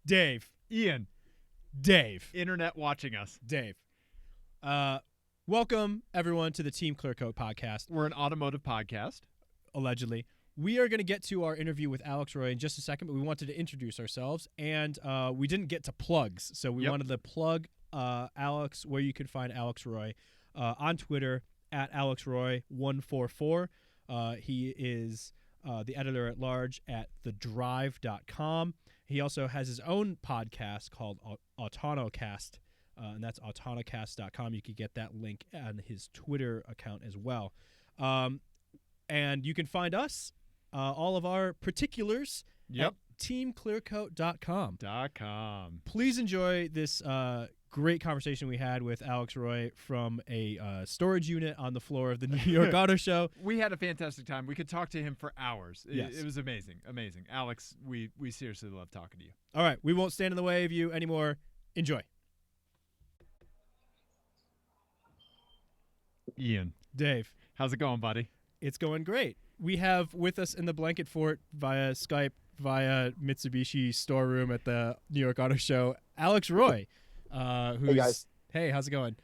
Dave. Ian. Dave. Internet watching us. Dave. Welcome, everyone, to the TeamClearCoat podcast. We're an automotive podcast. Allegedly. We are going to get to our interview with Alex Roy in just a second, but we wanted to introduce ourselves, and we didn't get to plugs, so we wanted to plug Alex, where you can find Alex Roy on Twitter, at AlexRoy144. He is the editor-at-large at thedrive.com. He also has his own podcast called Autonocast, and that's autonocast.com. You can get that link on his Twitter account as well. And you can find us, all of our particulars, at teamclearcoat.com. Please enjoy this great conversation we had with Alex Roy from a storage unit on the floor of the New York Auto Show. We had a fantastic time. We could talk to him for hours. Yes. It was amazing. Amazing. Alex, we seriously love talking to you. All right. We won't stand in the way of you anymore. Enjoy. Ian. Dave. How's it going, buddy? It's going great. We have with us in the blanket fort via Skype, via Mitsubishi storeroom at the New York Auto Show, Alex Roy. Hey, guys. Hey, how's it going?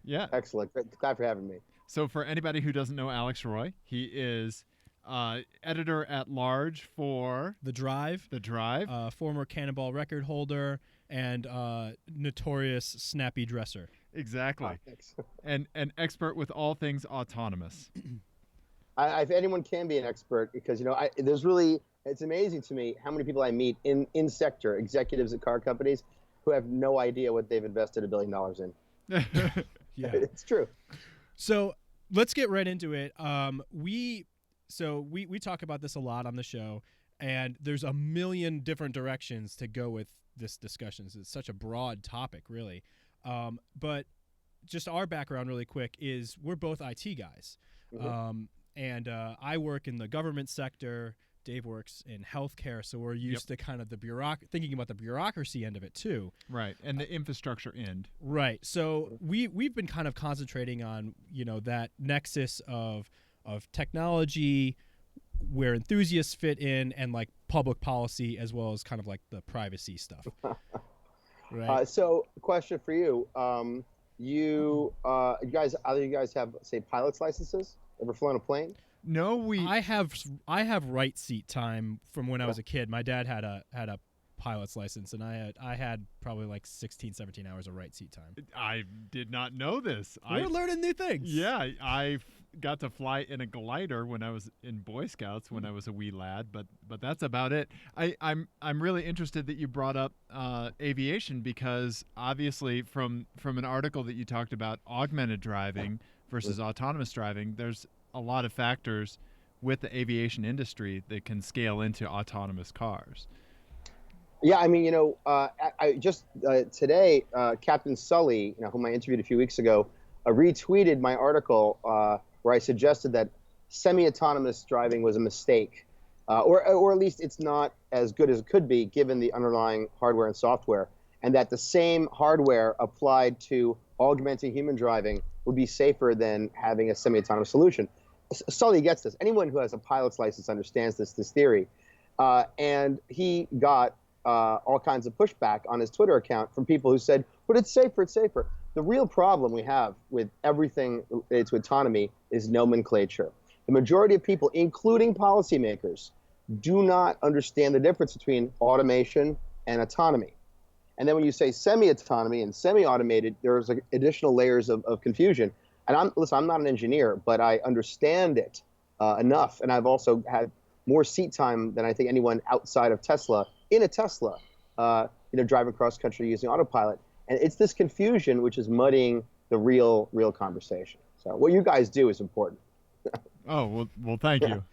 Yeah. Excellent. Glad for having me. So for anybody who doesn't know Alex Roy, he is editor-at-large for The Drive. The Drive. Former Cannonball record holder and notorious snappy dresser. Exactly. Thanks. And an expert with all things autonomous. If anyone can be an expert, because it's amazing to me how many people I meet in sector executives at car companies who have no idea what they've invested $1 billion in. Yeah, it's true. So let's get right into it. We talk about this a lot on the show, and there's a million different directions to go with this discussion. It's such a broad topic, really. But just our background really quick is we're both IT guys. Mm-hmm. And I work in the government sector. Dave works in healthcare, so we're used to kind of the thinking about the bureaucracy end of it too. Right, and the infrastructure end. Right. So we've been kind of concentrating on, that nexus of technology, where enthusiasts fit in, and like public policy, as well as kind of like the privacy stuff. Right. So, question for you: either you guys have, say, pilot's licenses? Ever flown a plane? No, I have right seat time from when I was a kid. My dad had a pilot's license, and I had probably like 16, 17 hours of right seat time. I did not know this. We're learning new things. Yeah, I got to fly in a glider when I was in Boy Scouts when I was a wee lad, but that's about it. I'm really interested that you brought up aviation, because obviously from an article that you talked about augmented driving versus autonomous driving, there's a lot of factors with the aviation industry that can scale into autonomous cars. Yeah, I mean, I just today, Captain Sully, whom I interviewed a few weeks ago, retweeted my article where I suggested that semi-autonomous driving was a mistake, or at least it's not as good as it could be given the underlying hardware and software, and that the same hardware applied to augmenting human driving would be safer than having a semi-autonomous solution. Sully gets this. Anyone who has a pilot's license understands this theory, and he got all kinds of pushback on his Twitter account from people who said, but it's safer, it's safer. The real problem we have with everything related to autonomy is nomenclature. The majority of people, including policymakers, do not understand the difference between automation and autonomy. And then when you say semi-autonomy and semi-automated, there's additional layers of confusion. And I'm not an engineer, but I understand it enough. And I've also had more seat time than I think anyone outside of Tesla in a Tesla, driving cross country using autopilot. And it's this confusion which is muddying the real conversation. So what you guys do is important. Oh, well, thank you.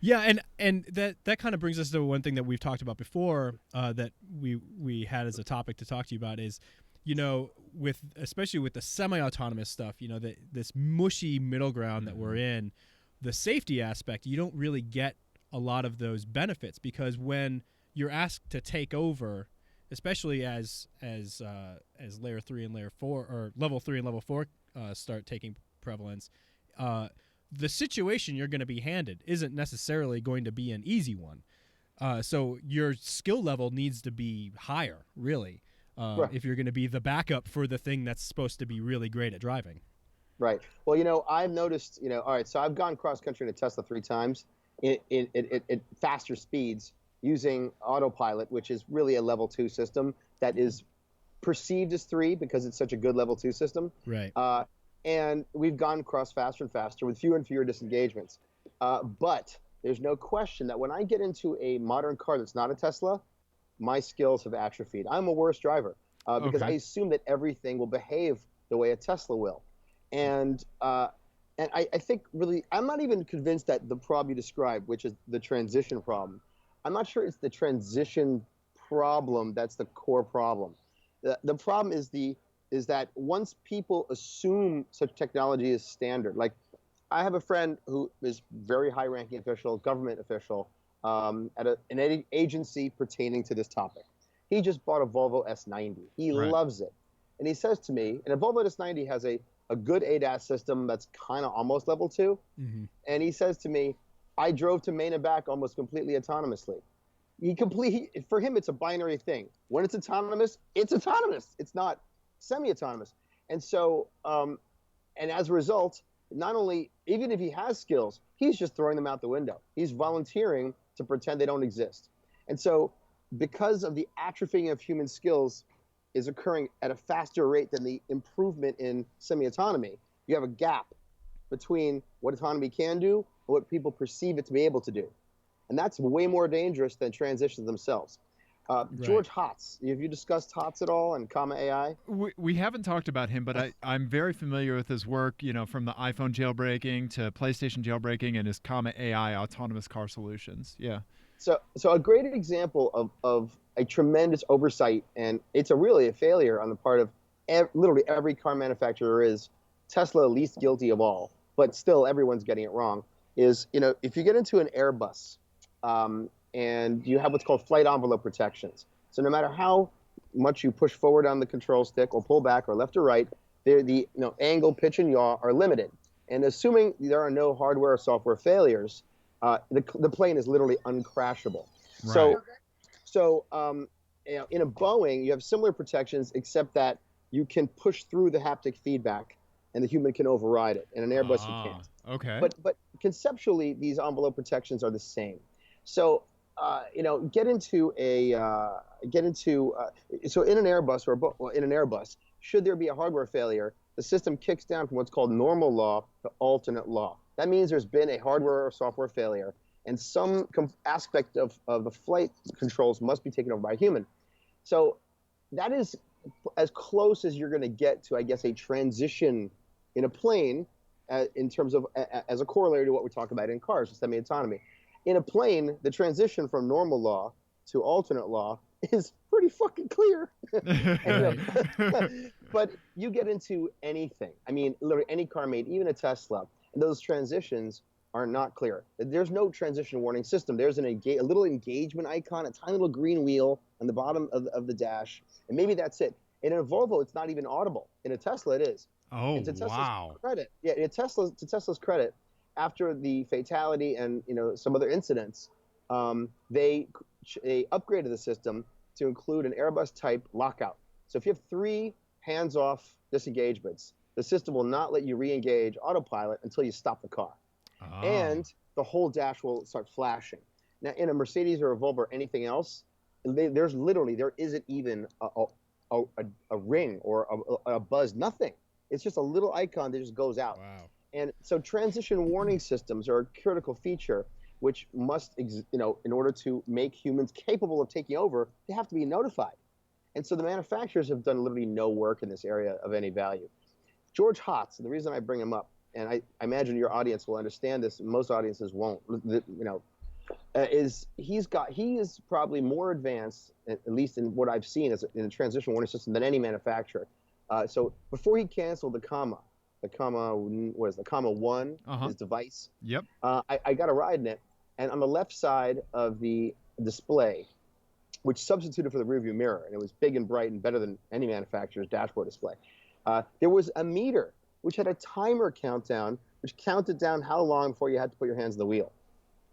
Yeah, and that kind of brings us to one thing that we've talked about before, that we had as a topic to talk to you about is, especially with the semi-autonomous stuff, this mushy middle ground that we're in, the safety aspect, you don't really get a lot of those benefits, because when you're asked to take over, especially as layer 3 and layer 4, or level 3 and level 4 start taking prevalence, the situation you're going to be handed isn't necessarily going to be an easy one. So your skill level needs to be higher, really, Right. if you're going to be the backup for the thing that's supposed to be really great at driving. Right. Well, I've noticed, all right, so I've gone cross country in a Tesla 3 times at faster speeds using autopilot, which is really a level 2 system that is perceived as 3 because it's such a good level 2 system. Right. And we've gone across faster and faster with fewer and fewer disengagements. But there's no question that when I get into a modern car that's not a Tesla, my skills have atrophied. I'm a worse driver because I assume that everything will behave the way a Tesla will. And I think really, I'm not even convinced that the problem you described, which is the transition problem, I'm not sure it's the transition problem that's the core problem. The problem is that once people assume such technology is standard, like I have a friend who is very high-ranking official, government official, at an agency pertaining to this topic. He just bought a Volvo S90. He loves it. And he says to me, and a Volvo S90 has a good ADAS system that's kind of almost level 2. Mm-hmm. And he says to me, I drove to Maine and back almost completely autonomously. For him, it's a binary thing. When it's autonomous, it's autonomous. It's not semi-autonomous. And so, and as a result, not only, even if he has skills, he's just throwing them out the window. He's volunteering to pretend they don't exist. And so, because of the atrophying of human skills is occurring at a faster rate than the improvement in semi-autonomy, you have a gap between what autonomy can do and what people perceive it to be able to do. And that's way more dangerous than transitions themselves. George Hotz, have you discussed Hotz at all and Comma AI? We haven't talked about him, but I'm very familiar with his work, from the iPhone jailbreaking to PlayStation jailbreaking and his Comma AI autonomous car solutions. Yeah. So a great example of a tremendous oversight, and it's really a failure on the part of literally every car manufacturer is, Tesla least guilty of all, but still everyone's getting it wrong, is, if you get into an Airbus, and you have what's called flight envelope protections. So no matter how much you push forward on the control stick or pull back or left or right, the angle, pitch, and yaw are limited. And assuming there are no hardware or software failures, the plane is literally uncrashable. Right. So in a Boeing, you have similar protections, except that you can push through the haptic feedback, and the human can override it. In an Airbus, you can't. Okay. But conceptually, these envelope protections are the same. So so in an Airbus, should there be a hardware failure, the system kicks down from what's called normal law to alternate law. That means there's been a hardware or software failure, and some aspect of the flight controls must be taken over by a human. So that is as close as you're going to get to, I guess, a transition in a plane in terms of as a corollary to what we talk about in cars, semi-autonomy. In a plane, the transition from normal law to alternate law is pretty fucking clear. But you get into anything. I mean, literally any car made, even a Tesla, and those transitions are not clear. There's no transition warning system. There's a little engagement icon, a tiny little green wheel on the bottom of the dash, and maybe that's it. And in a Volvo, it's not even audible. In a Tesla, it is. Oh, and to Tesla's wow. credit, to Tesla's credit, after the fatality and some other incidents, they upgraded the system to include an Airbus type lockout. So if you have 3 hands-off disengagements, the system will not let you re-engage autopilot until you stop the car. Oh. And the whole dash will start flashing. Now, in a Mercedes or a Volvo or anything else, there isn't even a ring or a buzz, nothing. It's just a little icon that just goes out. Wow. And so transition warning systems are a critical feature, which must, in order to make humans capable of taking over, they have to be notified. And so the manufacturers have done literally no work in this area of any value. George Hotz, the reason I bring him up, and I imagine your audience will understand this, most audiences won't, he is probably more advanced, at least in what I've seen in a transition warning system, than any manufacturer. So before he canceled the Comma 1, his device. Yep. I got a ride in it, and on the left side of the display, which substituted for the rearview mirror, and it was big and bright and better than any manufacturer's dashboard display, there was a meter which had a timer countdown, which counted down how long before you had to put your hands on the wheel,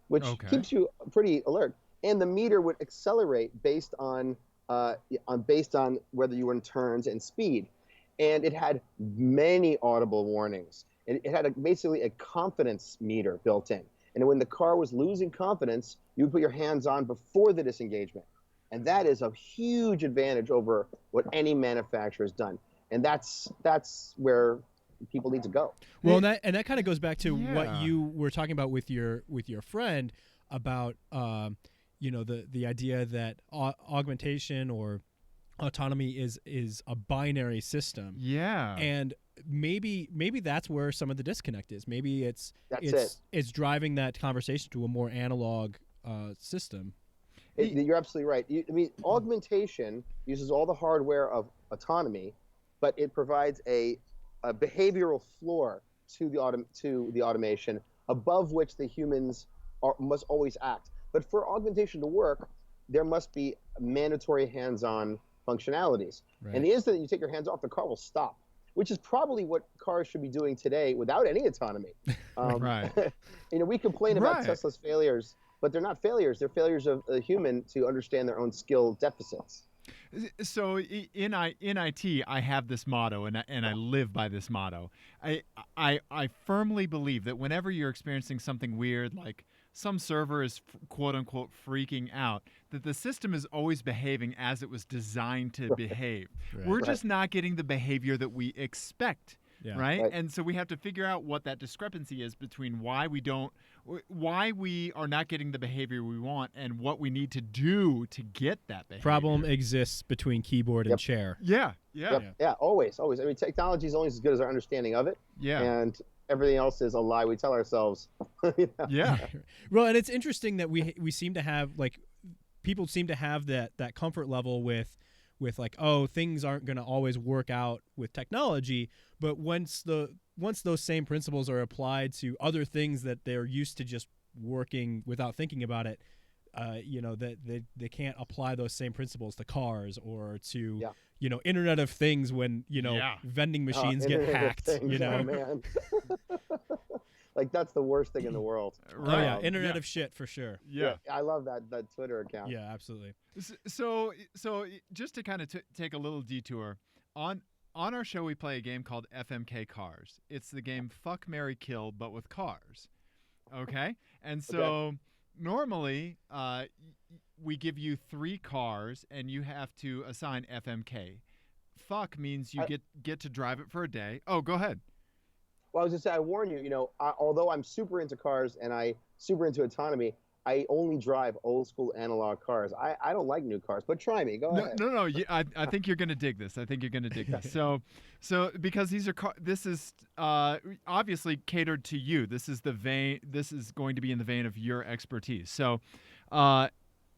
which keeps you pretty alert. and the meter would accelerate based on whether you were in turns and speed. And it had many audible warnings. It had basically a confidence meter built in. And when the car was losing confidence, you would put your hands on before the disengagement. And that is a huge advantage over what any manufacturer has done. And that's where people need to go. Well, and that kind of goes back to Yeah. what you were talking about with your friend about the idea that augmentation or autonomy is a binary system. Yeah. And maybe that's where some of the disconnect is. Maybe it's driving that conversation to a more analog system. You're absolutely right. I mean, augmentation uses all the hardware of autonomy, but it provides a behavioral floor to the automation above which the humans must always act. But for augmentation to work, there must be mandatory hands-on functionalities. Right. And the instant that you take your hands off, the car will stop, which is probably what cars should be doing today without any autonomy. Right. We complain about Right. Tesla's failures, but they're not failures. They're failures of a human to understand their own skill deficits. So in IT, I have this motto, and I live by this motto. I firmly believe that whenever you're experiencing something weird, like some server is quote unquote freaking out, that the system is always behaving as it was designed to behave. Right. We're just not getting the behavior that we expect. Yeah. Right? And so we have to figure out what that discrepancy is between why we are not getting the behavior we want and what we need to do to get that behavior. Problem exists between keyboard and chair. Yeah. Yeah, always. I mean, technology is only as good as our understanding of it. Yeah. And everything else is a lie we tell ourselves. Yeah. Well, and it's interesting that we seem to have, like, people seem to have that comfort level with like, oh, things aren't going to always work out with technology, but once those same principles are applied to other things that they're used to just working without thinking about it, that they can't apply those same principles to cars or to Internet of Things when vending machines get Internet of hacked. Things, oh, man. Like, that's the worst thing in the world. Oh yeah, Internet of Shit for sure. Yeah. I love that Twitter account. Yeah, absolutely. So just to kind of take a little detour, on our show we play a game called Fmk Cars. It's the game Fuck, Marry, Kill, but with cars. Okay? And so normally we give you 3 cars and you have to assign FMK. Fuck means you get to drive it for a day. Oh, go ahead. Well, I was just saying, I warn you, although I'm super into cars and I super into autonomy, I only drive old school analog cars. I don't like new cars, but try me. Go ahead. No. I think you're going to dig this. So because this is obviously catered to you. This is going to be in the vein of your expertise. So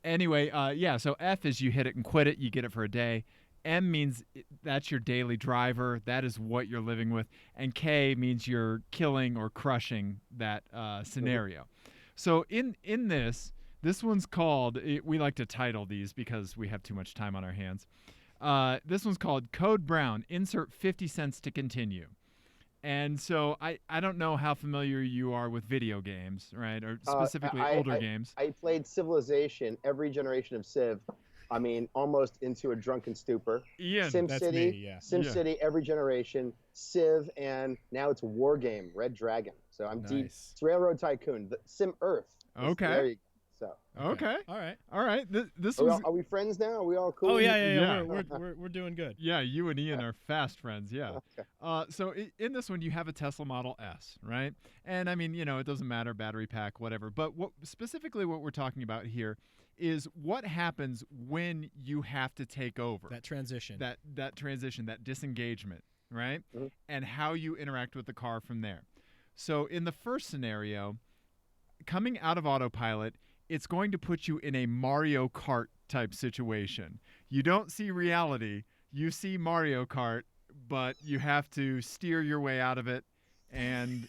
anyway, so F is you hit it and quit it. You get it for a day. M means that's your daily driver. That is what you're living with. And K means you're killing or crushing that scenario. So in this one's called, we like to title these because we have too much time on our hands. This one's called Code Brown, insert 50 cents to continue. And so I don't know how familiar you are with video games, right? Or specifically older games. I played Civilization, every generation of Civ. I mean, almost into a drunken stupor. Ian, SimCity, every generation, Civ, and now it's a war game, Red Dragon. So I'm deep. It's Railroad Tycoon, Sim Earth. Okay. There you go. So. Okay. All right. This are we friends now? Are we all cool? Oh yeah. We're doing good. Yeah, you and Ian are fast friends. Yeah. Okay. So in this one, you have a Tesla Model S, right? And I mean, it doesn't matter, battery pack, whatever. But what we're talking about here is what happens when you have to take over. That transition. That transition, that disengagement, right? Mm-hmm. And how you interact with the car from there. So in the first scenario, coming out of autopilot, it's going to put you in a Mario Kart type situation. You don't see reality, you see Mario Kart, but you have to steer your way out of it and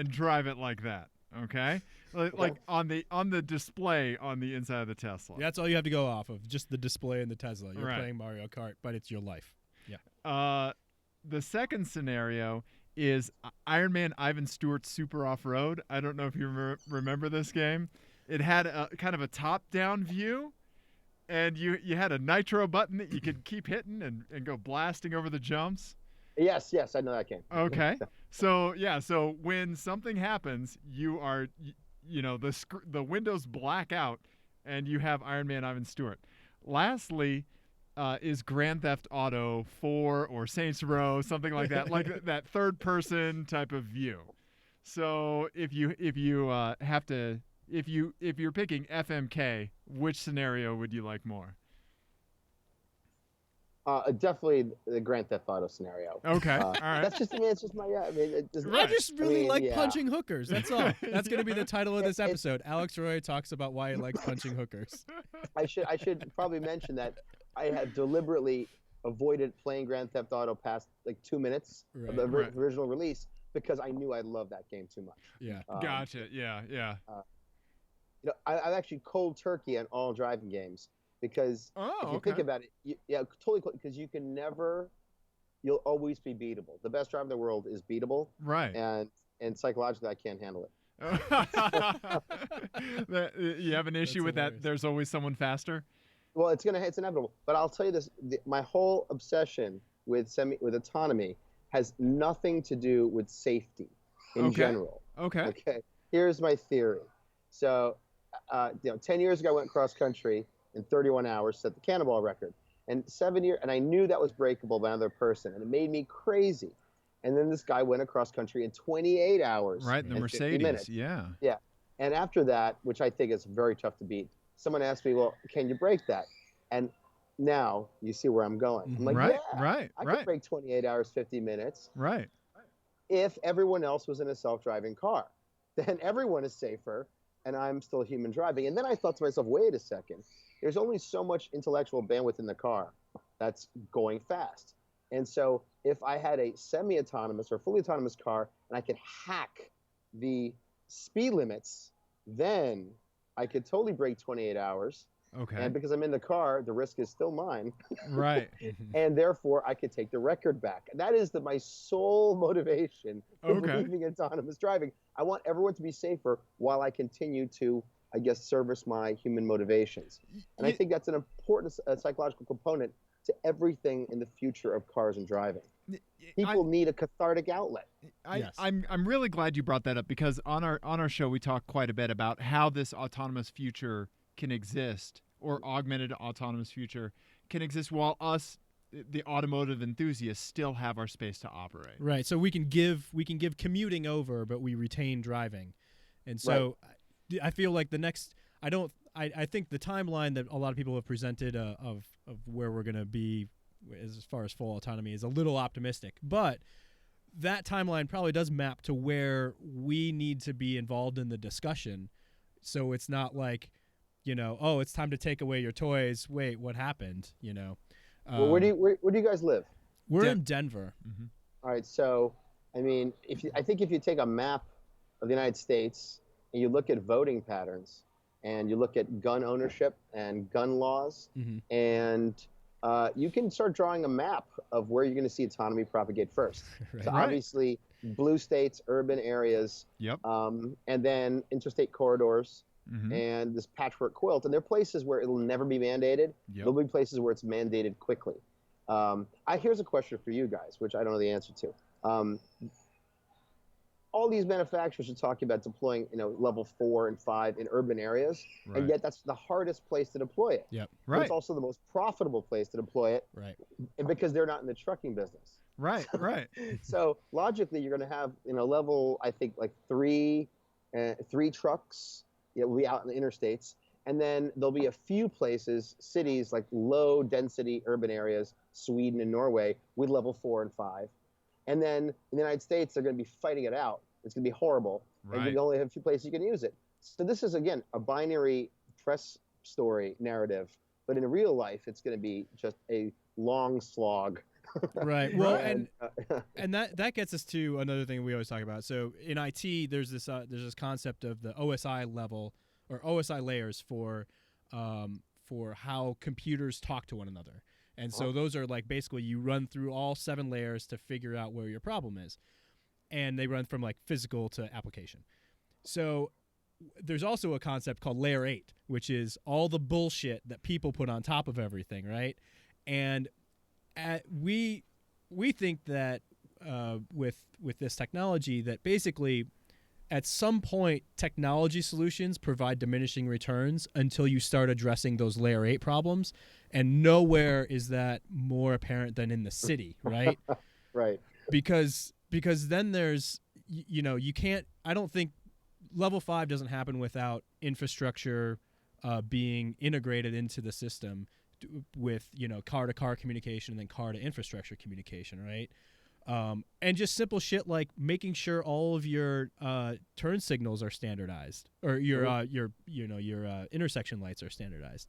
drive it like that. Okay? Like on the display on the inside of the Tesla. That's all you have to go off of, just the display in the Tesla. You're Right. playing Mario Kart, but it's your life. Yeah. The second scenario is Ironman Ivan Stewart Super Off-Road. I don't know if you remember this game. it had a kind of a top-down view, and you had a nitro button that you could keep hitting and go blasting over the jumps. Yes, I know that game. Okay. So when something happens, the windows black out, and you have Ironman Ivan Stewart. Lastly, is Grand Theft Auto 4 or Saints Row, something like that, like that third person type of view. So if you're picking FMK, which scenario would you like more? Definitely the Grand Theft Auto scenario. Okay, all right. That's just, it's just my, I just really like punching hookers. That's all. That's going to be the title of this episode. Alex Roy talks about why he likes punching hookers. I should probably mention that I have deliberately avoided playing Grand Theft Auto past like 2 minutes of the original release because I knew I loved that game too much. Yeah, gotcha. Yeah. I'm actually cold turkey on all driving games. Because if you think about it, totally, because you'll always be beatable. The best driver in the world is beatable. Right. And psychologically, I can't handle it. You have an issue with that? There's always someone faster? Well, it's inevitable. But I'll tell you this, my whole obsession with autonomy has nothing to do with safety in general. Okay. Here's my theory. So, 10 years ago, I went cross country in 31 hours, set the Cannonball record. And 7 years, and I knew that was breakable by another person, and it made me crazy. And then this guy went across country in 28 hours. Right, the Mercedes, yeah. Yeah. And after that, which I think is very tough to beat, someone asked me, well, can you break that? And now you see where I'm going. I'm like, I could break 28 hours, 50 minutes. Right. If everyone else was in a self-driving car, then everyone is safer, and I'm still human driving. And then I thought to myself, wait a second. There's only so much intellectual bandwidth in the car that's going fast. And so if I had a semi-autonomous or fully autonomous car and I could hack the speed limits, then I could totally break 28 hours. Okay. And because I'm in the car, the risk is still mine. Right. And therefore, I could take the record back. That is my sole motivation for believing in autonomous driving. I want everyone to be safer while I continue to, I guess, service my human motivations. And I think that's an important psychological component to everything in the future of cars and driving. People need a cathartic outlet. I'm really glad you brought that up, because on our show we talk quite a bit about how this autonomous future can exist, or augmented autonomous future can exist, while us, the automotive enthusiasts, still have our space to operate. Right. So we can give commuting over, but we retain driving. And so I feel like the next, I think the timeline that a lot of people have presented of where we're going to be as far as full autonomy is a little optimistic, but that timeline probably does map to where we need to be involved in the discussion. So it's not like, oh, it's time to take away your toys. Wait, what happened? Well, where do you guys live? We're in Denver. Mm-hmm. All right. So, I mean, I think if you take a map of the United States and you look at voting patterns and you look at gun ownership and gun laws, and you can start drawing a map of where you're going to see autonomy propagate first. So obviously, blue states, urban areas, and then interstate corridors, and this patchwork quilt. And there are places where it'll never be mandated. There'll be places where it's mandated quickly. Here's a question for you guys, which I don't know the answer to. All these manufacturers are talking about deploying, level 4 and 5 in urban areas, and yet that's the hardest place to deploy it. Yep. Right. It's also the most profitable place to deploy it. Right. And because they're not in the trucking business. Right. Right. So logically, you're going to have, level, I think, like three trucks. Will be out in the interstates, and then there'll be a few places, cities like low density urban areas, Sweden and Norway, with level 4 and 5. And then in the United States, they're going to be fighting it out. It's going to be horrible. Right. And you only have a few places you can use it. So this is, again, a binary press story narrative. But in real life, it's going to be just a long slog. Right. Well, and that gets us to another thing we always talk about. So in IT, there's this concept of the OSI level or OSI layers for how computers talk to one another. And so those are like basically you run through all 7 layers to figure out where your problem is. And they run from like physical to application. So there's also a concept called layer 8, which is all the bullshit that people put on top of everything, right? And we think that with this technology, that basically at some point technology solutions provide diminishing returns until you start addressing those layer 8 problems, and nowhere is that more apparent than in the city, right? Right. Because then there's, you can't, I don't think level 5 doesn't happen without infrastructure being integrated into the system with, car to car communication and then car to infrastructure communication, right? And just simple shit like making sure all of your turn signals are standardized, or your intersection lights are standardized.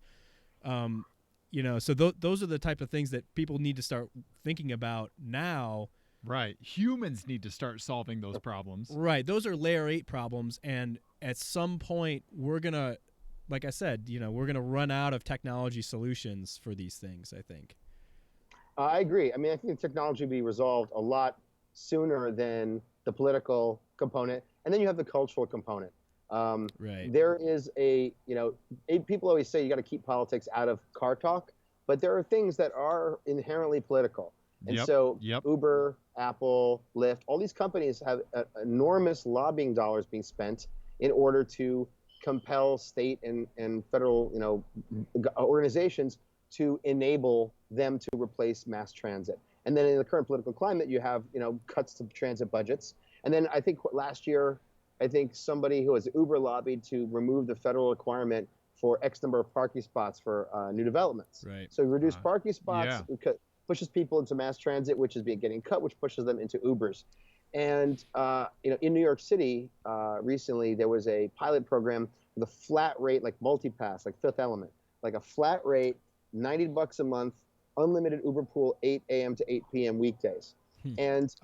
So those are the type of things that people need to start thinking about now. Right. Humans need to start solving those problems. Right. Those are layer 8 problems, and at some point we're gonna, like I said, we're gonna run out of technology solutions for these things, I think. I agree. I mean, I think the technology will be resolved a lot sooner than the political component, and then you have the cultural component. Right. There is people always say you got to keep politics out of car talk, but there are things that are inherently political. And Uber, Apple, Lyft, all these companies have enormous lobbying dollars being spent in order to compel state and federal, organizations to enable them to replace mass transit. And then in the current political climate, you have, cuts to transit budgets. And then I think last year, somebody who has Uber lobbied to remove the federal requirement for X number of parking spots for new developments. Right. So reduce parking spots, pushes people into mass transit, which is getting cut, which pushes them into Ubers. And, in New York City, recently, there was a pilot program with a flat rate, like multipass, like Fifth Element, like a flat rate, $90 a month, unlimited Uber pool, 8 a.m. to 8 p.m. weekdays. And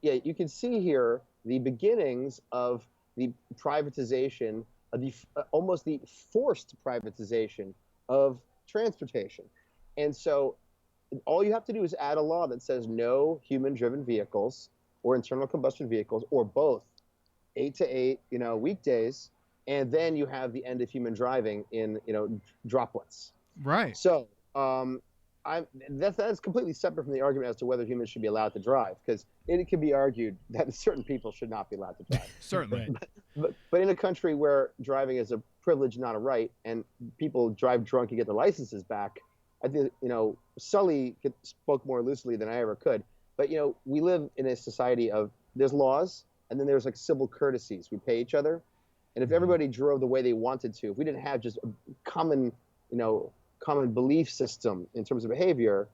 you can see here the beginnings of the privatization, of almost the forced privatization of transportation. And so all you have to do is add a law that says no human-driven vehicles or internal combustion vehicles, or both, 8 to 8, weekdays, and then you have the end of human driving in, droplets. Right. So that's completely separate from the argument as to whether humans should be allowed to drive, because it can be argued that certain people should not be allowed to drive. Certainly. But in a country where driving is a privilege, not a right, and people drive drunk and get their licenses back, I think, Sully spoke more loosely than I ever could. But, we live in a society of, there's laws, and then there's like civil courtesies. We pay each other. And if everybody drove the way they wanted to, if we didn't have just a common belief system in terms of behavior,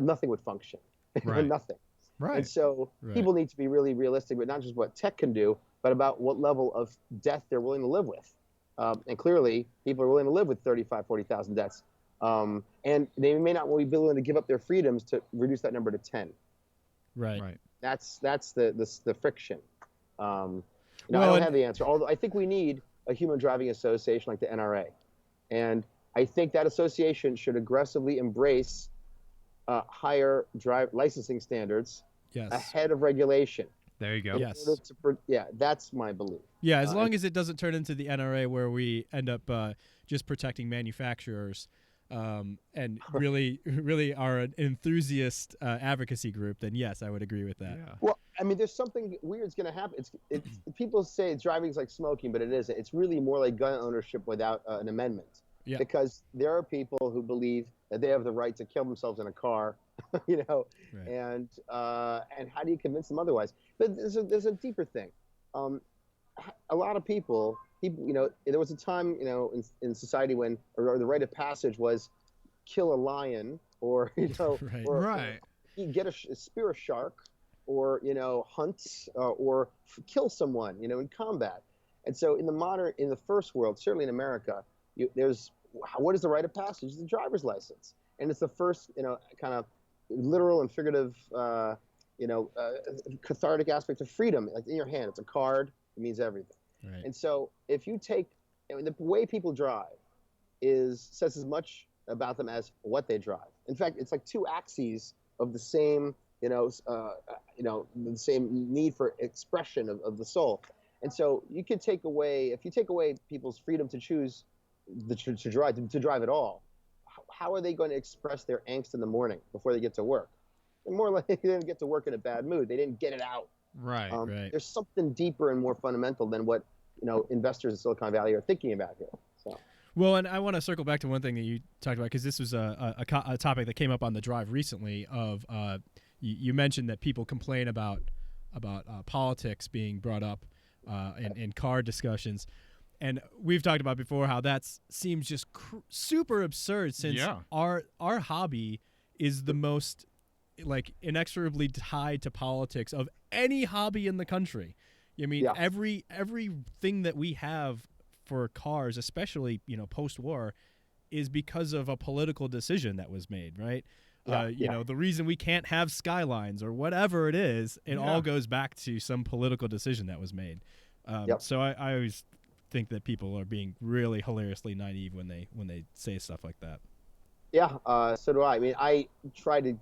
nothing would function. Right. Nothing. Right. And so people need to be really realistic, but not just what tech can do, but about what level of death they're willing to live with. And clearly, people are willing to live with 35, 40,000 deaths. And they may not be willing to give up their freedoms to reduce that number to 10. Right. That's the friction. I don't have the answer. Although I think we need a human driving association like the NRA, and I think that association should aggressively embrace higher licensing standards ahead of regulation. There you go. Yes. That's my belief. Yeah, as long as it doesn't turn into the NRA where we end up just protecting manufacturers. And really are an enthusiast advocacy group, then yes, I would agree with that. Yeah. Well, I mean, there's something weird's going to happen. It's people say driving is like smoking, but it isn't. It's really more like gun ownership without an amendment. Yeah. Because there are people who believe that they have the right to kill themselves in a car, Right. and how do you convince them otherwise? But there's a deeper thing. A lot of people, there was a time, in society when, or the rite of passage was kill a lion, or, Right. or get a spear a shark, or, hunt, or kill someone, in combat. And so in the first world, certainly in America, what is the rite of passage? It's the driver's license. And it's the first, kind of literal and figurative, cathartic aspect of freedom. Like in your hand, it's a card. It means everything. Right. And so if you take, the way people drive says as much about them as what they drive. In fact, it's like two axes of the same, the same need for expression of the soul. And so you could take away, if you take away people's freedom to choose to drive at all, how are they going to express their angst in the morning before they get to work? They're more likely they didn't get to work in a bad mood. They didn't get it out. Right. Right. There's something deeper and more fundamental than what investors in Silicon Valley are thinking about here. So. Well, and I want to circle back to one thing that you talked about, because this was a topic that came up on the drive recently. Of you mentioned that people complain about politics being brought up in car discussions, and we've talked about before how that seems just super absurd, since our hobby is the most like inexorably tied to politics of any hobby in the country. I mean, everything that we have for cars, especially post-war, is because of a political decision that was made, right? The reason we can't have skylines or whatever it is, it all goes back to some political decision that was made. So I always think that people are being really hilariously naive when they say stuff like that. Yeah, so do I. I mean, I try to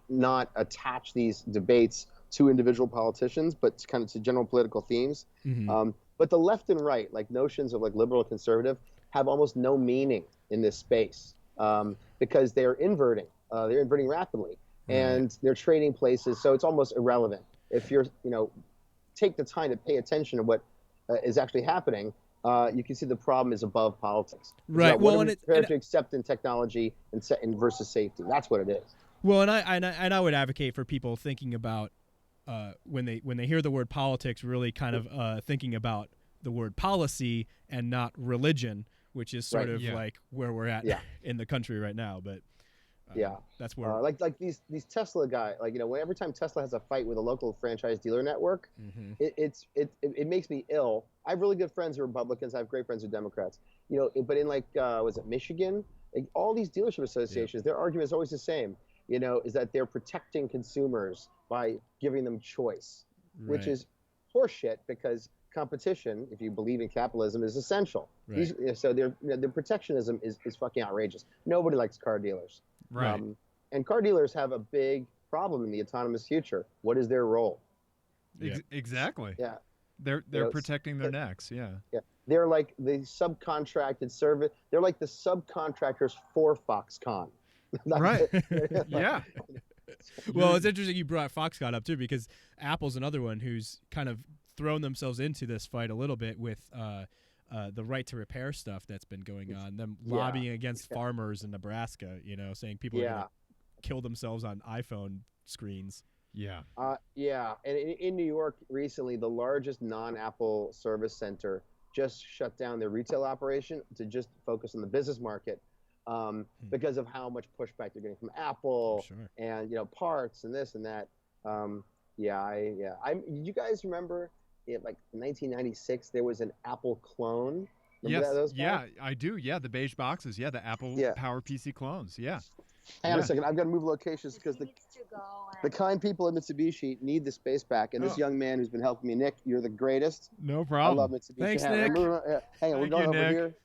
not attach these debates to individual politicians, but kind of to general political themes. Mm-hmm. But the left and right, like notions of like liberal and conservative, have almost no meaning in this space because they're inverting. They're inverting rapidly, and they're trading places. So it's almost irrelevant. If you're, take the time to pay attention to what is actually happening, you can see the problem is above politics. Right. Well, and to accept in technology and versus safety. That's what it is. Well, and I would advocate for people thinking about when they hear the word politics, really kind of thinking about the word policy and not religion, which is sort of like where we're at in the country right now. But that's where like these Tesla guys, every time Tesla has a fight with a local franchise dealer network, it makes me ill. I have really good friends who are Republicans. I have great friends who are Democrats. But in was it Michigan? Like, all these dealership associations, their argument is always the same. Is that they're protecting consumers by giving them choice, which is horseshit, because competition, if you believe in capitalism, is essential. Right. So their protectionism is fucking outrageous. Nobody likes car dealers. Right. And car dealers have a big problem in the autonomous future. What is their role? Exactly. Yeah. They're protecting their necks. Yeah. Yeah. They're like the subcontracted service. They're like the subcontractors for Foxconn. Right. Yeah. Well, it's interesting you brought Foxconn up too, because Apple's another one who's kind of thrown themselves into this fight a little bit with the right to repair stuff that's been going on. Them lobbying against farmers in Nebraska, saying people are going to kill themselves on iPhone screens. Yeah. And in New York recently, the largest non-Apple service center just shut down their retail operation to just focus on the business market. Because of how much pushback they're getting from Apple and parts and this and that. You guys remember in 1996 there was an Apple clone? Remember those guys? I do. Yeah, the beige boxes. Yeah, the Apple Power PC clones. Yeah. Hang on a second. I've got to move locations because the kind people at Mitsubishi need the space back. And this young man who's been helping me, Nick, you're the greatest. No problem. I love Mitsubishi. Thanks, Nick. Hang on, we're going over here.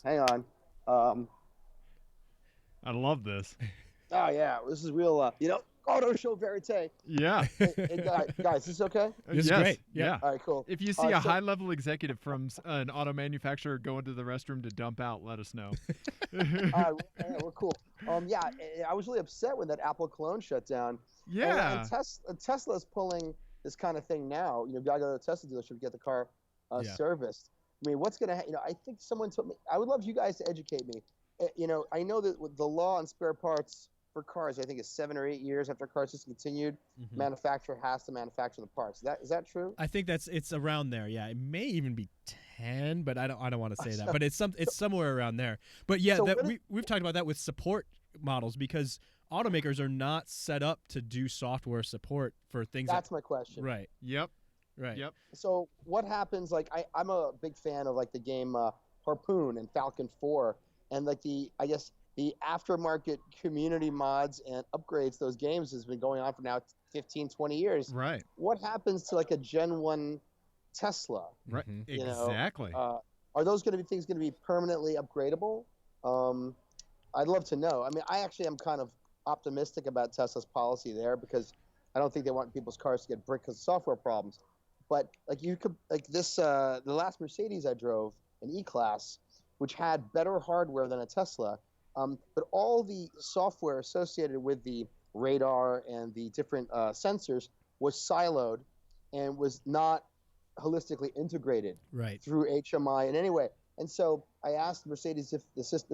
Hang on. I love this. Oh yeah, this is real. Auto show verite. Yeah. Hey, guys, this is okay? This is great. Yeah. All right, cool. If you see a high-level executive from an auto manufacturer going to the restroom to dump out, let us know. All right, we're cool. I was really upset when that Apple clone shut down. Yeah. And Tesla's pulling this kind of thing now. You gotta go to a Tesla dealership to get the car serviced. I mean, what's gonna I think someone told me. I would love you guys to educate me. I know that with the law on spare parts for cars, I think it's 7 or 8 years after cars discontinued, manufacturer has to manufacture the parts. Is that true? I think it's around there. Yeah, it may even be 10, but I don't want to say that. But it's somewhere around there. But yeah, we've talked about that with support models, because automakers are not set up to do software support for things. That's my question. Right. Yep. Right. Yep. So what happens? I'm a big fan of the game Harpoon and Falcon 4. And the aftermarket community mods and upgrades those games has been going on for now 15, 20 years. Right. What happens to a Gen 1 Tesla? Right. Exactly. Are those things going to be permanently upgradable? I'd love to know. I mean, I actually am kind of optimistic about Tesla's policy there, because I don't think they want people's cars to get bricked because of software problems. But like you could like this the last Mercedes I drove, an E-Class, which had better hardware than a Tesla, but all the software associated with the radar and the different sensors was siloed and was not holistically integrated Right. through HMI in any way. And so I asked Mercedes if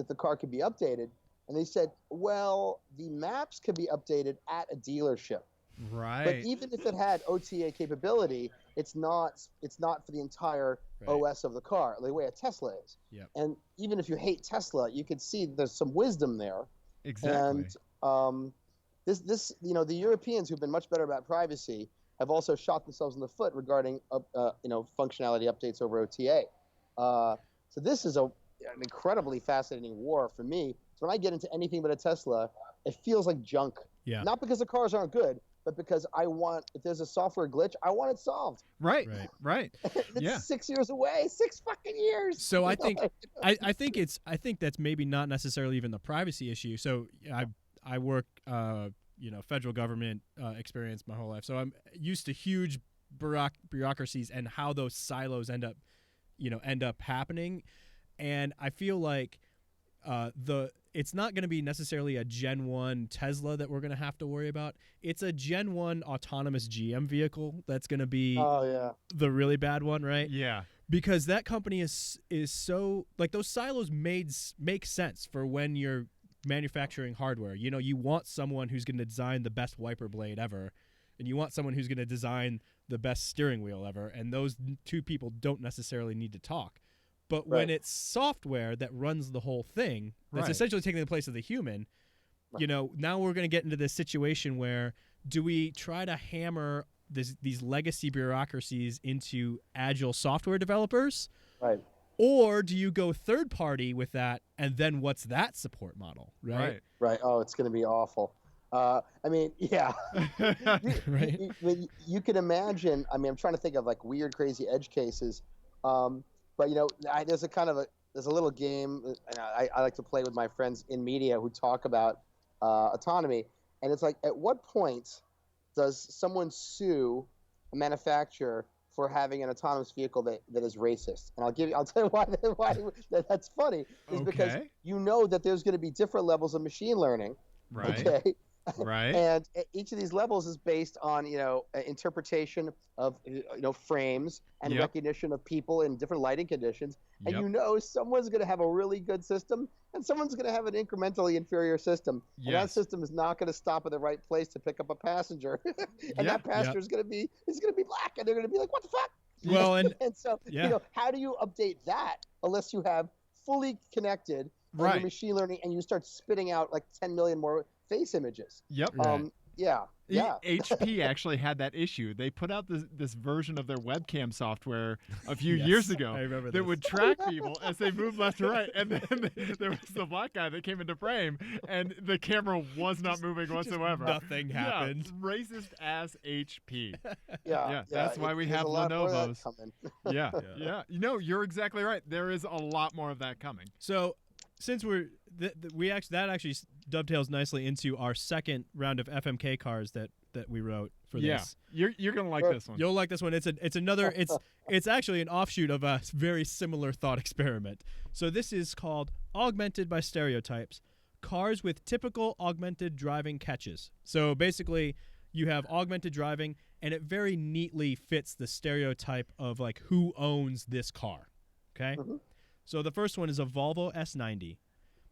the car could be updated, and they said, well, the maps could be updated at a dealership. Right. But even if it had OTA capability, it's not for the entire OS of the car, the way a Tesla is. Yep. And even if you hate Tesla, you could see there's some wisdom there. Exactly. And this the Europeans who've been much better about privacy have also shot themselves in the foot regarding functionality updates over OTA. So this is an incredibly fascinating war for me. So when I get into anything but a Tesla, it feels like junk. Yeah. Not because the cars aren't good, but because if there's a software glitch, I want it solved. Right. It's 6 years away. 6 fucking years. So I think I think that's maybe not necessarily even the privacy issue. So I work federal government experience my whole life. So I'm used to huge bureaucracies and how those silos end up happening. And I feel like it's not going to be necessarily a Gen 1 Tesla that we're going to have to worry about. It's a Gen 1 autonomous GM vehicle that's going to be the really bad one, right? Yeah. Because that company is so, like, those silos make sense for when you're manufacturing hardware. You want someone who's going to design the best wiper blade ever, and you want someone who's going to design the best steering wheel ever, and those two people don't necessarily need to talk. But when it's software that runs the whole thing, that's essentially taking the place of the human, now we're going to get into this situation where do we try to hammer these legacy bureaucracies into agile software developers? Right. Or do you go third party with that, and then what's that support model, right? Right. Oh, it's going to be awful. I mean, yeah. Right. You can imagine. I mean, I'm trying to think of like weird, crazy edge cases. But there's a little game and I like to play with my friends in media who talk about autonomy, and it's like, at what point does someone sue a manufacturer for having an autonomous vehicle that is racist? And I'll tell you why that's funny is because that there's going to be different levels of machine learning. Right. Okay. Right. And each of these levels is based on, interpretation of, frames and recognition of people in different lighting conditions. And someone's going to have a really good system and someone's going to have an incrementally inferior system. And that system is not going to stop at the right place to pick up a passenger. And that passenger is going to be black, and they're going to be like, what the fuck? Well, and so, how do you update that unless you have fully connected your machine learning and you start spitting out like 10 million more face images? Yep. Yeah. HP actually had that issue. They put out this version of their webcam software a few years ago that would track people as they moved left to right. And then there was the black guy that came into frame, and the camera was not moving whatsoever. Nothing happened. Yeah, racist ass HP. Yeah. That's why we have Lenovo's. Yeah. You're exactly right. There is a lot more of that coming. So since that actually dovetails nicely into our second round of FMK cars that we wrote for this. Yeah, you're gonna like this one. You'll like this one. It's actually an offshoot of a very similar thought experiment. So this is called Augmented by Stereotypes: Cars with Typical Augmented Driving Catches. So basically, you have augmented driving, and it very neatly fits the stereotype of like who owns this car. Okay. Mm-hmm. So the first one is a Volvo S90.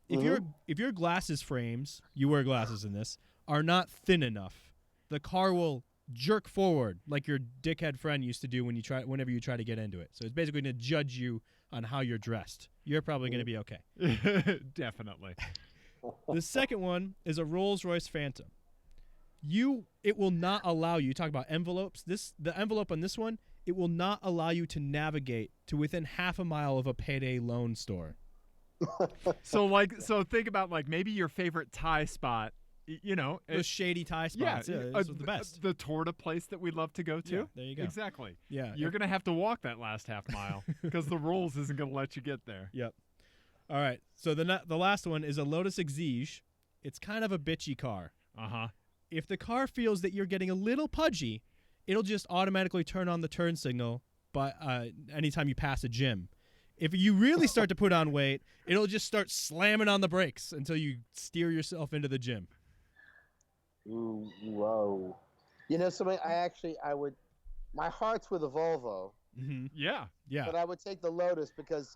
If your glasses frames, you wear glasses in this, are not thin enough, the car will jerk forward like your dickhead friend used to do whenever you try to get into it. So it's basically going to judge you on how you're dressed. You're probably going to be okay. Definitely. The second one is a Rolls-Royce Phantom. It will not allow you, talk about envelopes, the envelope on this one, it will not allow you to navigate to within half a mile of a payday loan store. So think about like maybe your favorite Thai spot, those shady Thai spots. Yeah, those are the best. The Torta place that we love to go to. Yeah, there you go. Exactly. Yeah, you're gonna have to walk that last half mile because the Rolls isn't gonna let you get there. Yep. All right. So the last one is a Lotus Exige. It's kind of a bitchy car. Uh-huh. If the car feels that you're getting a little pudgy, it'll just automatically turn on the turn signal, but anytime you pass a gym. If you really start to put on weight, it'll just start slamming on the brakes until you steer yourself into the gym. Ooh, whoa. You know, something my heart's with a Volvo. Mm-hmm. Yeah. But I would take the Lotus because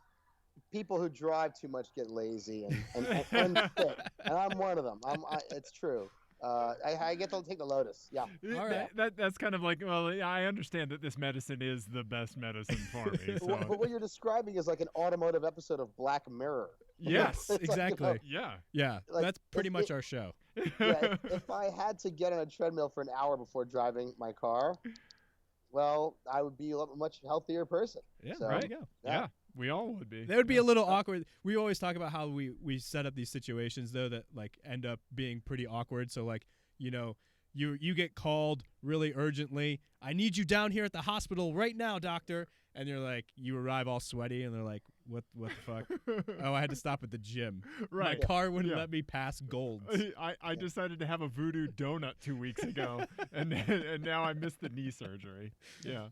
people who drive too much get lazy and unfit, and I'm one of them. It's true. I get to take the Lotus. Yeah. All right. That's kind of like, well, I understand that this medicine is the best medicine for me. So. But what you're describing is like an automotive episode of Black Mirror. Yes, Like, exactly. Yeah. Like, that's pretty much our show. Yeah, if I had to get on a treadmill for an hour before driving my car, well, I would be a much healthier person. Yeah, so, right. Go. Yeah, we all would be. That would be a little awkward. We always talk about how we set up these situations though that like end up being pretty awkward. So like, you know, you get called really urgently. I need you down here at the hospital right now, doctor. And you're like, you arrive all sweaty, and they're like, what the fuck? Oh, I had to stop at the gym. Right. My car wouldn't let me pass Golds. I decided to have a voodoo donut 2 weeks ago, and now I missed the knee surgery. Yeah.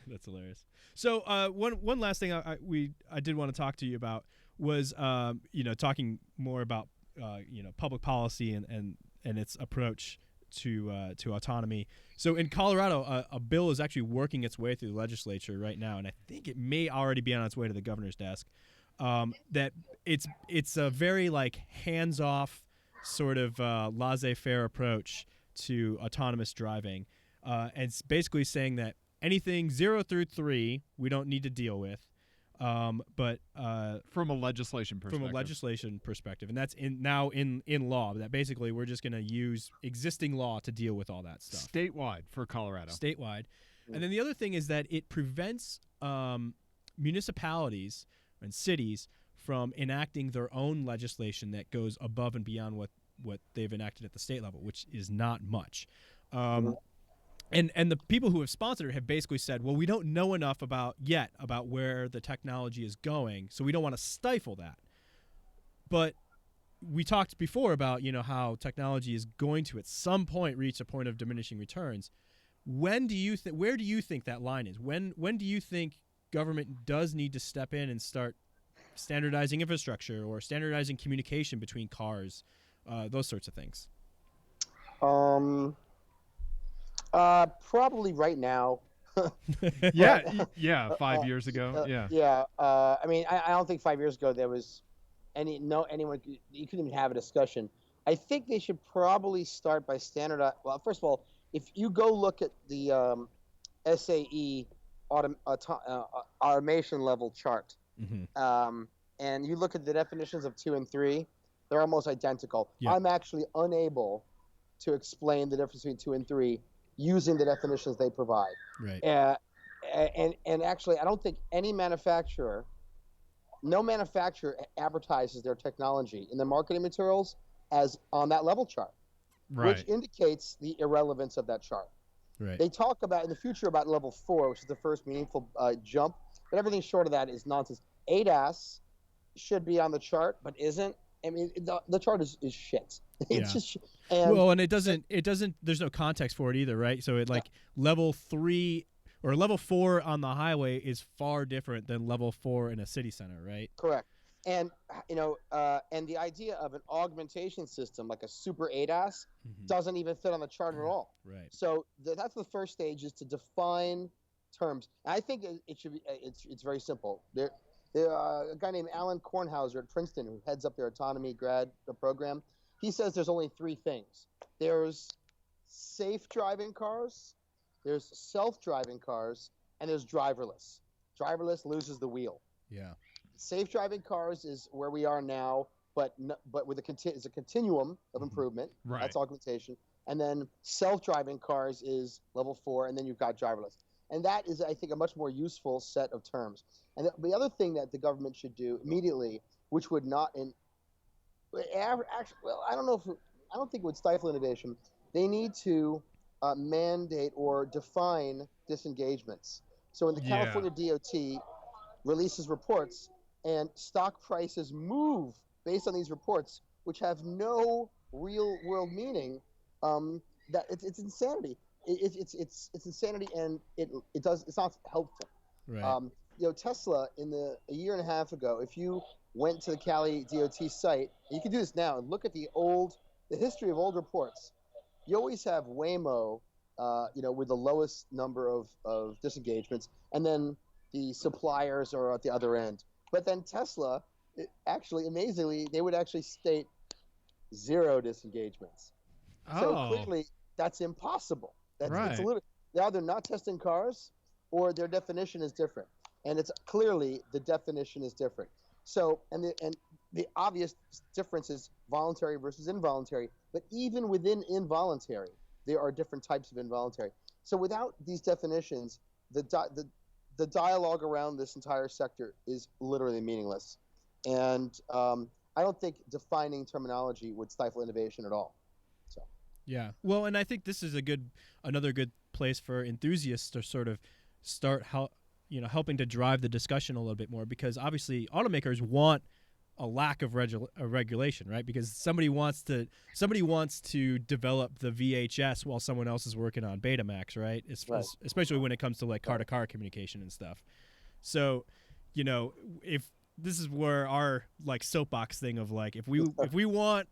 That's hilarious. So one last thing I did want to talk to you about was talking more about public policy and its approach to autonomy. So in Colorado, a bill is actually working its way through the legislature right now, and I think it may already be on its way to the governor's desk. That it's a very like hands-off sort of laissez-faire approach to autonomous driving, and it's basically saying that anything 0 through 3 we don't need to deal with. But from a legislation perspective, and that's now in law, that basically we're just going to use existing law to deal with all that stuff. Statewide for Colorado. Statewide. And then the other thing is that it prevents municipalities and cities from enacting their own legislation that goes above and beyond what they've enacted at the state level, which is not much. And the people who have sponsored it have basically said, well, we don't know enough about where the technology is going, so we don't want to stifle that. But we talked before about, how technology is going to at some point reach a point of diminishing returns. Where do you think that line is? When do you think government does need to step in and start standardizing infrastructure or standardizing communication between cars, those sorts of things? Probably right now. Yeah. 5 years ago. Yeah. I mean, I don't think 5 years ago there was anyone. You couldn't even have a discussion. I think they should probably start by standardize. Well, first of all, if you go look at the SAE automation level chart, and you look at the definitions of 2 and 3, they're almost identical. Yeah. I'm actually unable to explain the difference between 2 and 3 using the definitions they provide. Right. And actually, I don't think no manufacturer advertises their technology in the marketing materials as on that level chart, right, which indicates the irrelevance of that chart. Right. They talk about in the future about level 4, which is the first meaningful jump, but everything short of that is nonsense. ADAS should be on the chart, but isn't. I mean, the chart is shit. It's just and it doesn't. There's no context for it either, right? So level 3 or level 4 on the highway is far different than level 4 in a city center, right? Correct. And and the idea of an augmentation system like a super ADAS doesn't even fit on the chart at all. Right. So that's the first stage, is to define terms. And I think it should be. It's very simple. There a guy named Alan Kornhauser at Princeton, who heads up their autonomy grad program. He says there's only 3 things. There's safe driving cars, there's self-driving cars, and there's driverless. Driverless loses the wheel. Yeah. Safe driving cars is where we are now, but with it's a continuum of improvement. Right. That's augmentation. And then self-driving cars is level 4, and then you've got driverless. And that is, I think, a much more useful set of terms. And the other thing that the government should do immediately, which would not actually, well, I don't think it would stifle innovation. They need to mandate or define disengagements. So when the California DOT releases reports and stock prices move based on these reports, which have no real world meaning, that it's insanity. it's insanity, and it's not helpful. Right. Tesla a year and a half ago, if you went to the Cali DOT site, and you can do this now, and look at the history of old reports. You always have Waymo, with the lowest number of disengagements, and then the suppliers are at the other end. But then Tesla, actually, amazingly, they would actually state 0 disengagements. So clearly, that's impossible. It's a little. They're either not testing cars, or their definition is different, and it's clearly the definition is different. So, and the obvious difference is voluntary versus involuntary. But even within involuntary, there are different types of involuntary. So, without these definitions, the dialogue around this entire sector is literally meaningless. And I don't think defining terminology would stifle innovation at all. So. Yeah. Well, and I think this is another good place for enthusiasts to sort of start helping to drive the discussion a little bit more, because obviously automakers want a lack of regulation, right? Because somebody wants to develop the VHS while someone else is working on Betamax, right? Especially when it comes to like car-to-car communication and stuff. So, if this is where our like soapbox thing of like, if we want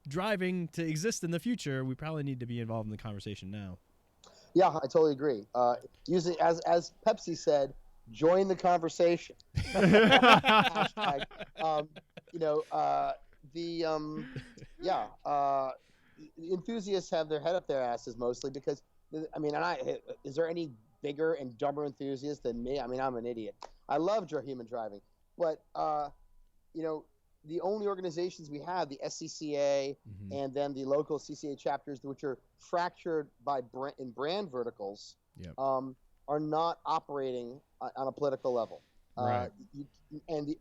driving to exist in the future, we probably need to be involved in the conversation now. Yeah, I totally agree. Using as Pepsi said, join the conversation. Hashtag. Enthusiasts have their head up their asses mostly because, is there any bigger and dumber enthusiast than me? I mean, I'm an idiot. I love human driving, but the only organizations we have, the SCCA, and then the local CCA chapters, which are fractured in brand verticals, are not operating on a political level. Right.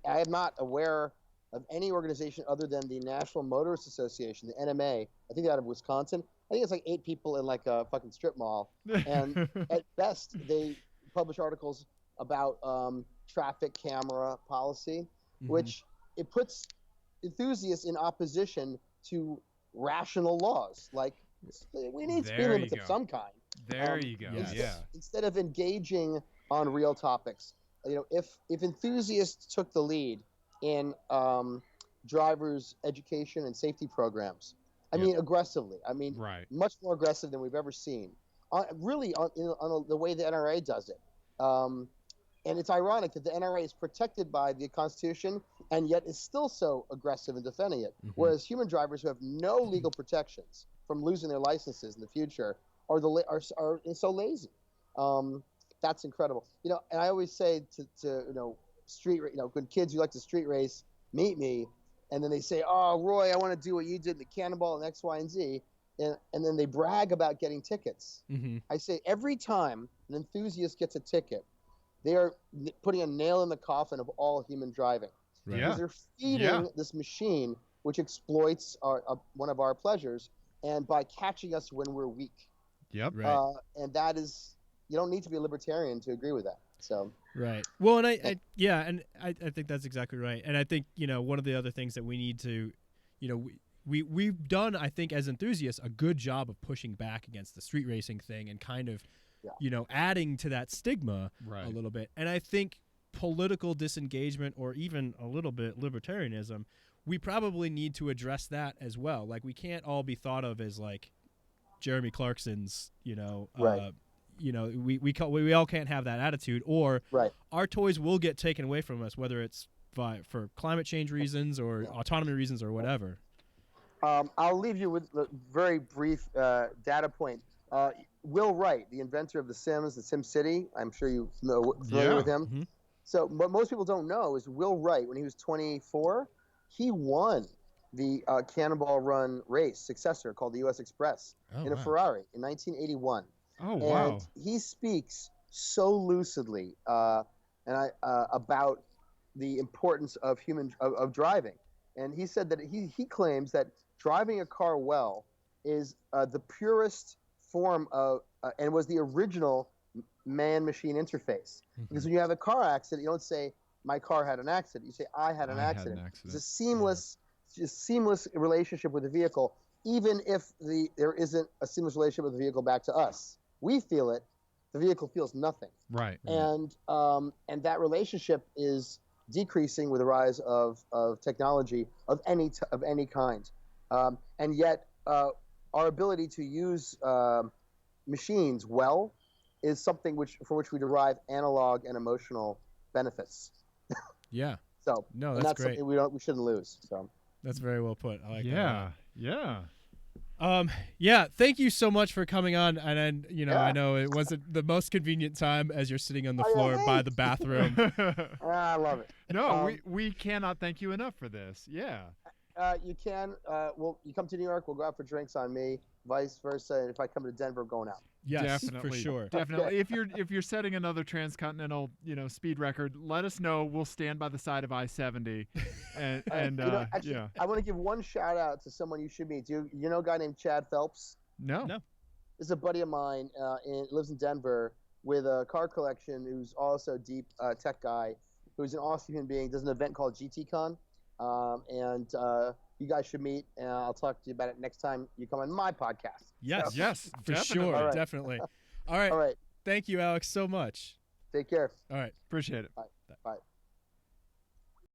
I am not aware of any organization other than the National Motorists Association, the NMA. I think out of Wisconsin. I think it's like 8 people in like a fucking strip mall, and at best they publish articles about traffic camera policy, which it puts enthusiasts in opposition to rational laws. Like, we need speed limits of some kind. There you go. Instead of engaging on real topics, if enthusiasts took the lead in drivers' education and safety programs, I mean aggressively. I mean, much more aggressive than we've ever seen. Really, on the way the NRA does it. And it's ironic that the NRA is protected by the Constitution and yet is still so aggressive in defending it, whereas human drivers who have no legal protections from losing their licenses in the future are so lazy. That's incredible. And I always say to good kids who like to street race, meet me, and then they say, "Oh, Roy, I want to do what you did, the cannonball and X, Y, and Z," and then they brag about getting tickets. I say every time an enthusiast gets a ticket, they are putting a nail in the coffin of all human driving. Right. Because they're feeding this machine, which exploits one of our pleasures, and by catching us when we're weak. Yep. Right. And that is, you don't need to be a libertarian to agree with that. So. Right. Well, and I think that's exactly right. And I think, one of the other things that we need to, we've done, I think, as enthusiasts, a good job of pushing back against the street racing thing and kind of, adding to that stigma a little bit. And I think political disengagement, or even a little bit libertarianism, we probably need to address that as well. Like, we can't all be thought of as like Jeremy Clarkson's, we all can't have that attitude, or our toys will get taken away from us, whether it's for climate change reasons or autonomy reasons or whatever. I'll leave you with a very brief data point. Will Wright, the inventor of the Sims, the Sim City, I'm sure you're familiar with him. So what most people don't know is Will Wright, when he was 24, he won the Cannonball Run race successor called the U.S. Express in a Ferrari in 1981. Oh, wow. And he speaks so lucidly about the importance of driving. And he said that he claims that driving a car well is the purest form of and was the original man-machine interface. Because when you have a car accident, you don't say, "My car had an accident." You say, "I had an accident." It's a seamless relationship with the vehicle, even if there isn't a seamless relationship with the vehicle back to us. we feel it, the vehicle feels nothing. Right. And that relationship is decreasing with the rise of technology of any kind. And yet, our ability to use machines well is something for which we derive analog and emotional benefits. Yeah. So no, and that's great. something we shouldn't lose. So That's very well put. I like that a lot. Yeah. Yeah, thank you so much for coming on. And Yeah. I know it wasn't the most convenient time as you're sitting on the Oh, yeah, floor by hey. the bathroom. I love it. No, we cannot thank you enough for this. Yeah. You can. You come to New York, we'll go out for drinks on me. Vice versa. And if I come to Denver, we're going out. Yes, Definitely, for sure. Definitely. If you're setting another transcontinental, speed record, let us know. We'll stand by the side of I-70. And actually, yeah. I want to give one shout out to someone you should meet. Do you know a guy named Chad Phelps? No. This is a buddy of mine. Lives in Denver with a car collection. Who's also a deep tech guy. Who's an awesome human being. Does an event called GTCon, and you guys should meet. And I'll talk to you about it next time you come on my podcast. Yes, Yes, for definitely. sure, All right. definitely. All right. All right. Thank you, Alex, so much. Take care. All right. Appreciate it. Bye.